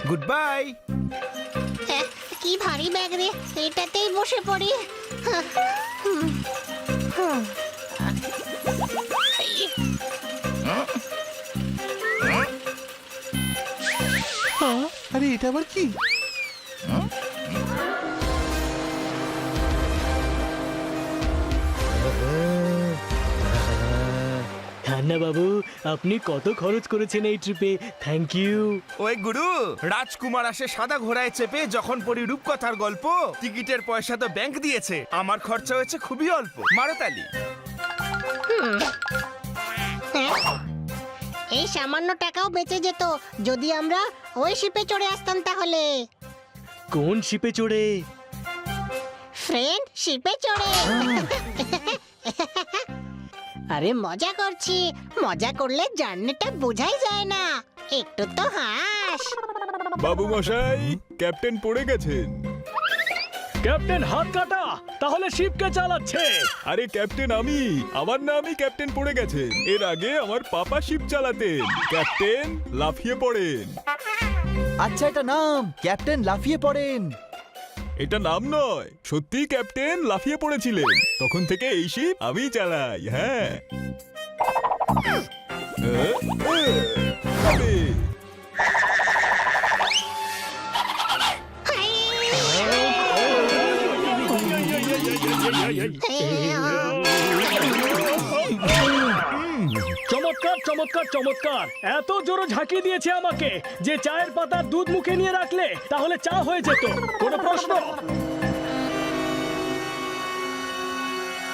Good bye. কি ভারী bag রে, এটাতেই বসে পড়ি। আরে এটা আবার কি? খান্না বাবু, আপনি কত খরচ করেছেন এই ট্রিপে? Thank you. ওই গুরু, রাজকুমার আসে সাদা ঘোড়ায় চেপে, যখন পড়ি রূপকথার গল্প। টিকিটের পয়সা তো ব্যাংক দিয়েছে, আমার খরচা হয়েছে খুবই অল্প। মারো তালি। এই সামান্য টাকাও বেঁচে যেত যদি আমরা ওই শিপে চড়ে আসতাম তাহলে। কোন শিপে চড়ে? ফ্রেন্ড শিপে চড়ে। আরে মজা করছি, মজা করলে জার্নিটা বোঝাই যায় না। একটু তো হাস। বাবু মশাই, ক্যাপ্টেন পড়ে গেছেন। ক্যাপ্টেন হাত কাটা, তাহলে শিপ কে চালাচ্ছে? আরে ক্যাপ্টেন আমি, আমার নামই ক্যাপ্টেন পড়ে গেছেন। এর আগে আমার পাপা শিপ চালাতেন। ক্যাপ্টেন লাফিয়ে পড়েন। আচ্ছা, এটা নাম, ক্যাপ্টেন লাফিয়ে পড়েন। এটা নাম নয়, সত্যিই ক্যাপ্টেন লাফিয়ে পড়েছিলেন। তখন থেকে এই শিপ আমি চালাই। হ্যাঁ। আরে, চমৎকার চমৎকার চমৎকার! এত জোরে ঝাঁকিয়ে দিয়েছে আমাকে যে চায়ের পাতার দুধ মুখে নিয়ে রাখলে তাহলে চা হয়ে যেত। কোনো প্রশ্ন?